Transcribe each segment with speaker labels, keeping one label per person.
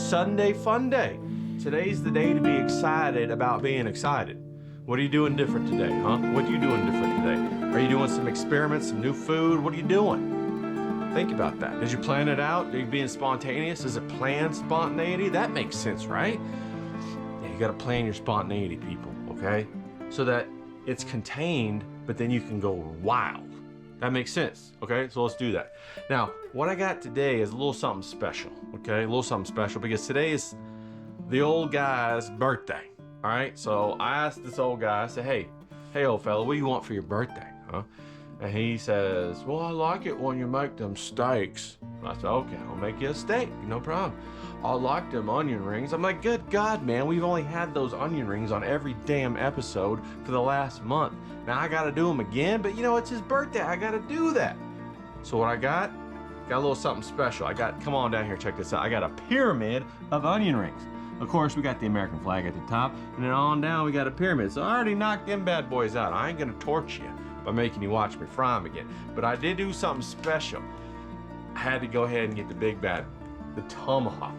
Speaker 1: Sunday fun day. Today's the day to be excited about being excited. What are you doing different today, huh? What are you doing different today? Are you doing some experiments, some new food? What are you doing? Think about that. Did you plan it out? Are you being spontaneous? Is it planned spontaneity? That makes sense, right? Yeah, you gotta plan your spontaneity, people, okay? So that it's contained, but then you can go wild. That makes sense, okay? So let's do that. Now, what I got today is a little something special, okay? A little something special because today is the old guy's birthday, all right? So I asked this old guy, I said, hey old fella, what do you want for your birthday, huh? And he says, well, I like it when you make them steaks. I said, okay, I'll make you a steak, no problem. I like them onion rings. I'm like, good God, man, we've only had those onion rings on every damn episode for the last month. Now I gotta do them again, but you know, it's his birthday, I gotta do that. So what I got a little something special. Come on down here, check this out. I got a pyramid of onion rings. Of course, we got the American flag at the top, and then on down we got a pyramid. So I already knocked them bad boys out. I ain't gonna torch you by making you watch me fry them again. But I did do something special. I had to go ahead and get the big bad, the tomahawk.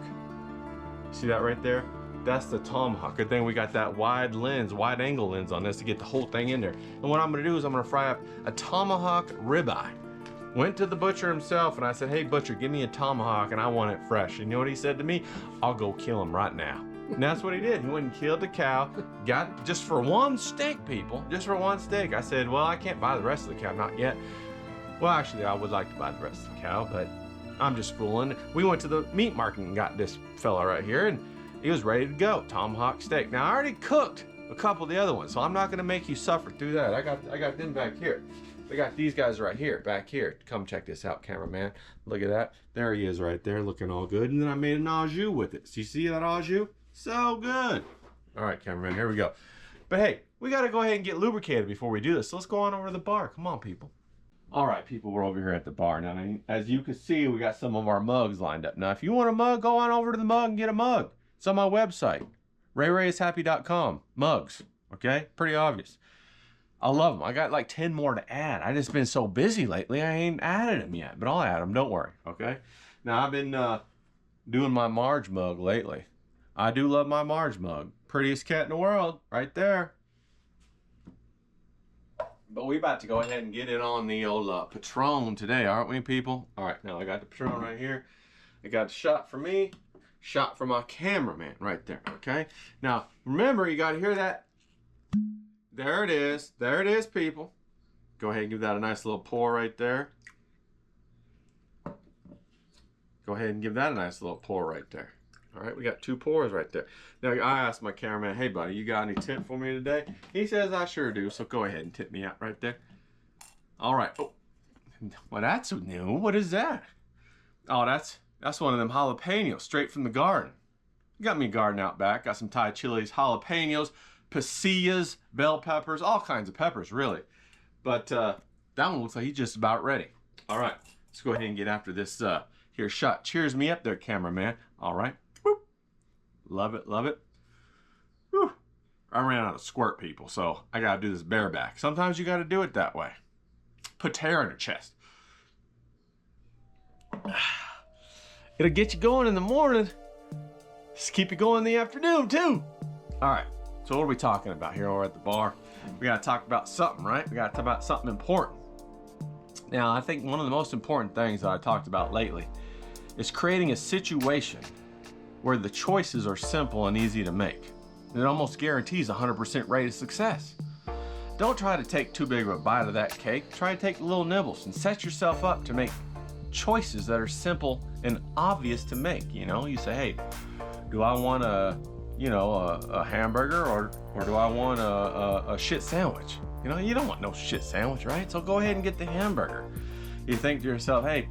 Speaker 1: See that right there? That's the tomahawk. Good thing we got that wide angle lens on this to get the whole thing in there. And what I'm gonna do is I'm gonna fry up a tomahawk ribeye. Went to the butcher himself and I said, hey butcher, give me a tomahawk and I want it fresh. And you know what he said to me? I'll go kill him right now. And that's what he did. He went and killed the cow, got just for one steak, people, just for one steak. I said, well, I can't buy the rest of the cow, not yet. Well, actually, I would like to buy the rest of the cow, but I'm just fooling. We went to the meat market and got this fella right here, and he was ready to go, tomahawk steak. Now, I already cooked a couple of the other ones, so I'm not gonna make you suffer through that. I got them back here. I got these guys right here, back here. Come check this out, cameraman. Look at that. There he is right there, looking all good. And then I made an au jus with it. So you see that au jus? So good. All right, cameraman, here we go. But hey, we gotta go ahead and get lubricated before we do this. So let's go on over to the bar. Come on, people. All right, people, we're over here at the bar. Now, as you can see, we got some of our mugs lined up. Now, if you want a mug, go on over to the mug and get a mug. It's on my website, rayrayshappy.com. Mugs, okay? Pretty obvious. I love them. I got like 10 more to add. I just been so busy lately, I ain't added them yet, but I'll add them, don't worry, okay? Now, I've been doing my Marge mug lately. I do love my Marge mug. Prettiest cat in the world, right there. But we about to go ahead and get it on the old Patron today, aren't we, people? All right, now I got the Patron right here. I got a shot for me, shot for my cameraman right there, okay? Now, remember, you got to hear that. There it is. There it is, people. Go ahead and give that a nice little pour right there. Go ahead and give that a nice little pour right there. All right, we got 2 pours right there. Now, I asked my cameraman, hey, buddy, you got any tip for me today? He says, I sure do, so go ahead and tip me out right there. All right. Oh, well, that's new. What is that? Oh, that's one of them jalapenos, straight from the garden. Got me a garden out back. Got some Thai chilies, jalapenos, pasillas, bell peppers, all kinds of peppers, really. But that one looks like he's just about ready. All right, let's go ahead and get after this here shot. Cheers me up there, cameraman. All right. Whoop. Love it, love it. Whew. I ran out of squirt, people, so I gotta do this bareback. Sometimes you gotta do it that way. Put hair in your chest. It'll get you going in the morning. Just keep you going in the afternoon, too. All right, so what are we talking about here over at the bar? We gotta talk about something, right? We gotta talk about something important. Now, I think one of the most important things that I talked about lately is creating a situation where the choices are simple and easy to make. It almost guarantees a 100% rate of success. Don't try to take too big of a bite of that cake. Try to take little nibbles and set yourself up to make choices that are simple and obvious to make. You know, you say, hey, do I want a hamburger or do I want a shit sandwich? You know, you don't want no shit sandwich, right? So go ahead and get the hamburger. You think to yourself, hey,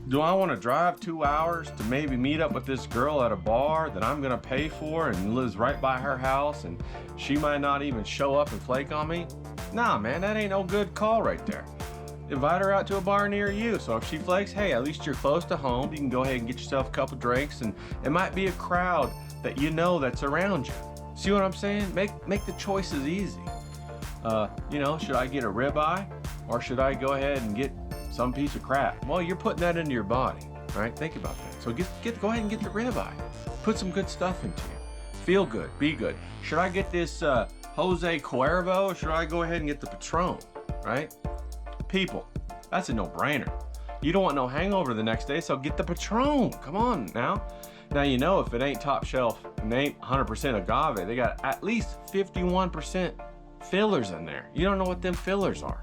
Speaker 1: do I want to drive 2 hours to maybe meet up with this girl at a bar that I'm gonna pay for and lives right by her house and she might not even show up and flake on me? Nah, man, that ain't no good call right there. Invite her out to a bar near you. So if she flakes, hey, at least you're close to home. You can go ahead and get yourself a couple drinks and it might be a crowd that you know that's around you. See what I'm saying? Make the choices easy. You know, should I get a ribeye or should I go ahead and get some piece of crap? Well, you're putting that into your body, right? Think about that. So go ahead and get the ribeye. Put some good stuff into you. Feel good, be good. Should I get this Jose Cuervo or should I go ahead and get the Patron, right? People, that's a no-brainer. You don't want no hangover the next day, so get the Patron. Come on now. Now you know if it ain't top shelf and they ain't 100% agave, they got at least 51% fillers in there. You don't know what them fillers are.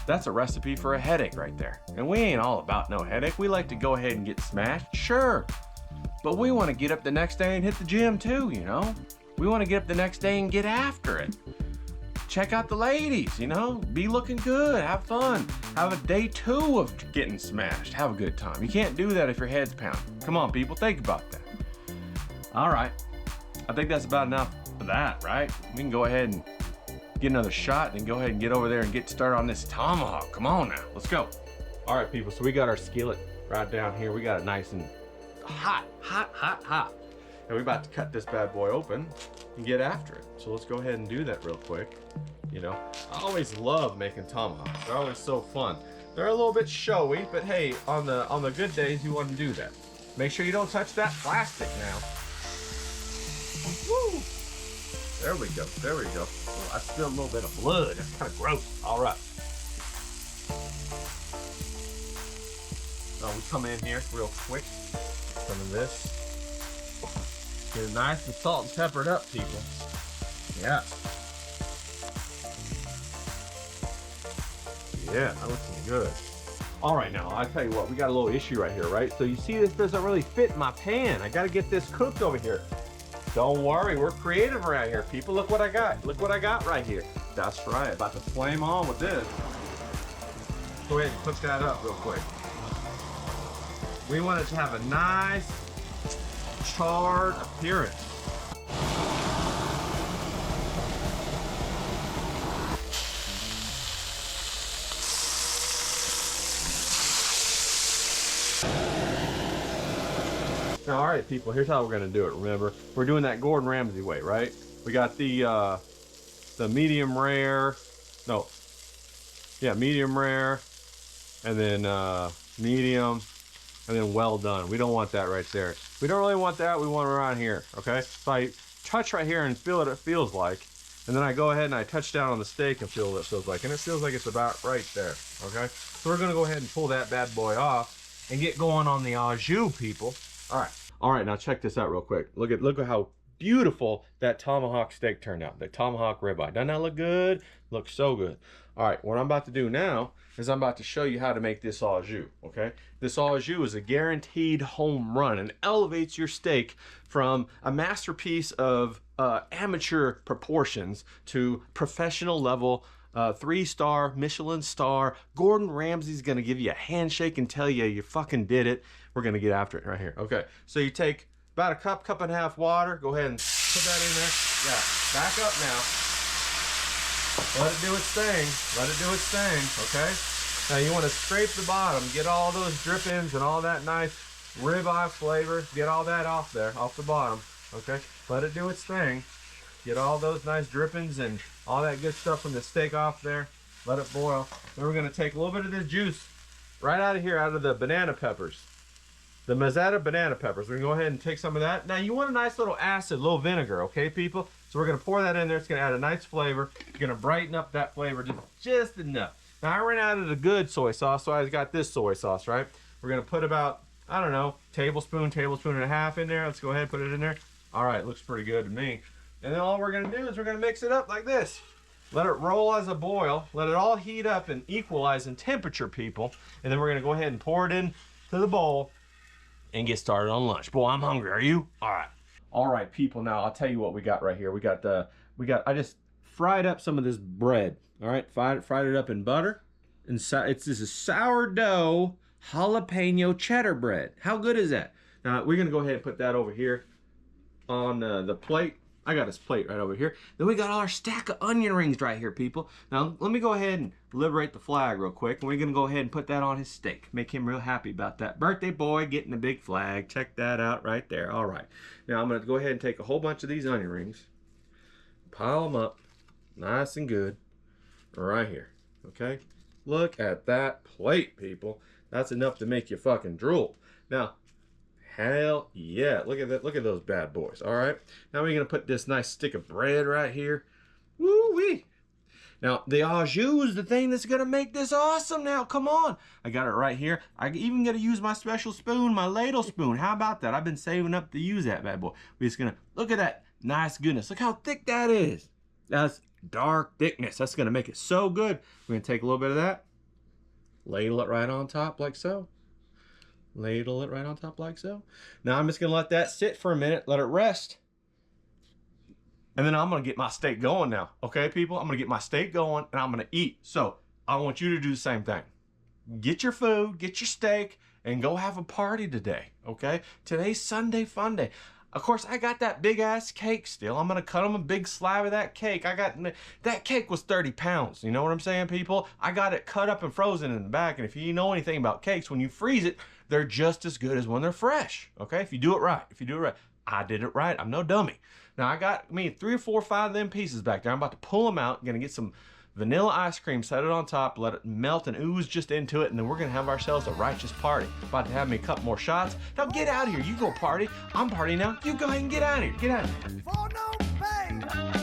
Speaker 1: That's a recipe for a headache right there. And we ain't all about no headache. We like to go ahead and get smashed, sure. But we want to get up the next day and hit the gym too, you know? We want to get up the next day and get after it. Check out the ladies, you know? Be looking good, have fun. Have a day 2 of getting smashed. Have a good time. You can't do that if your head's pounding. Come on, people, think about that. All right, I think that's about enough of that, right? We can go ahead and get another shot and go ahead and get over there and get started on this tomahawk. Come on now, let's go. All right, people, so we got our skillet right down here. We got it nice and hot. And we're about to cut this bad boy open and get after it. So let's go ahead and do that real quick. You know, I always love making tomahawks. They're always so fun. They're a little bit showy, but hey, on the good days, you want to do that. Make sure you don't touch that plastic now. Woo! There we go, there we go. Oh, I spilled a little bit of blood. That's kind of gross. All right. So we come in here real quick. Some of this. Get it nice and salt and peppered up, people. Yeah. Yeah, that looks good. All right, now, I tell you what, we got a little issue right here, right? So you see this doesn't really fit in my pan. I gotta get this cooked over here. Don't worry, we're creative around here, people. Look what I got. Look what I got right here. That's right, about to flame on with this. Go ahead and cook that up real quick. We want it to have a nice charred appearance. Now, all right, people, here's how we're gonna do it. Remember, we're doing that Gordon Ramsay way, right? We got the medium rare, medium rare, and then medium, and then well done. We don't want that right there. We don't really want that. We want it around here, okay? So I touch right here and feel what it feels like, and then I go ahead and I touch down on the steak and feel what it feels like, and it feels like it's about right there, okay? So we're gonna go ahead and pull that bad boy off and get going on the au jus, people. All right, now check this out real quick. Look at how beautiful that tomahawk steak turned out. The tomahawk ribeye. Doesn't that look good? Looks so good. All right, what I'm about to do now is I'm about to show you how to make this au jus, okay? This au jus is a guaranteed home run and elevates your steak from a masterpiece of amateur proportions to professional level 3-star, Michelin star. Gordon Ramsay's gonna give you a handshake and tell you you fucking did it. We're gonna get after it right here. Okay, so you take about a cup and a half water. Go ahead and put that in there. Yeah, back up now. Let it do its thing. Let it do its thing, okay? Now you wanna scrape the bottom, get all those drippings and all that nice ribeye flavor, get all that off there, off the bottom, okay? Let it do its thing. Get all those nice drippings and all that good stuff from the steak off there. Let it boil. Then we're gonna take a little bit of this juice right out of here, out of the banana peppers. The Mazzetta banana peppers. We're gonna go ahead and take some of that. Now you want a nice little acid, little vinegar, okay, people? So we're gonna pour that in there. It's gonna add a nice flavor. You're gonna brighten up that flavor just enough. Now I ran out of the good soy sauce, so I got this soy sauce, right? We're gonna put about, I don't know, tablespoon and a half in there. Let's go ahead and put it in there. All right, looks pretty good to me. And then all we're gonna do is we're gonna mix it up like this. Let it roll as a boil. Let it all heat up and equalize in temperature, people. And then we're gonna go ahead and pour it in to the bowl and get started on lunch. Boy, I'm hungry, are you? All right, people, now I'll tell you what we got right here. I just fried up some of this bread, all right? Fried it up in butter. And this is sourdough jalapeno cheddar bread. How good is that? Now, we're gonna go ahead and put that over here on the plate. I got this plate right over here. Then we got all our stack of onion rings right here, people. Now, let me go ahead and liberate the flag real quick. And we're going to go ahead and put that on his steak. Make him real happy about that. Birthday boy getting a big flag. Check that out right there. All right. Now, I'm going to go ahead and take a whole bunch of these onion rings. Pile them up. Nice and good. Right here. Okay? Look at that plate, people. That's enough to make you fucking drool. Now, Hell yeah. Look at that. Look at those bad boys. All right. Now we're going to put this nice stick of bread right here. Woo-wee. Now, the au jus is the thing that's going to make this awesome now. Come on. I got it right here. I even got to use my special spoon, my ladle spoon. How about that? I've been saving up to use that bad boy. We're just going to look at that nice goodness. Look how thick that is. That's dark thickness. That's going to make it so good. We're going to take a little bit of that. Ladle it right on top like so. Ladle it right on top like so. Now I'm just going to let that sit for a minute. Let it rest. And then I'm going to get my steak going now. Okay, people? I'm going to get my steak going and I'm going to eat. So I want you to do the same thing. Get your food, get your steak, and go have a party today. Okay? Today's Sunday fun day. Of course, I got that big ass cake still. I'm going to cut them a big slab of that cake. That cake was 30 pounds. You know what I'm saying, people? I got it cut up and frozen in the back. And if you know anything about cakes, when you freeze it, they're just as good as when they're fresh. Okay? If you do it right. If you do it right. I did it right. I'm no dummy. Now I got 3 or 4 or 5 of them pieces back there. I'm about to pull them out. I'm gonna get some vanilla ice cream, set it on top, let it melt and ooze just into it, and then we're gonna have ourselves a righteous party. About to have me a couple more shots. Now get out of here. You go party. I'm partying now. You go ahead and get out of here. Get out of here.
Speaker 2: For no pay.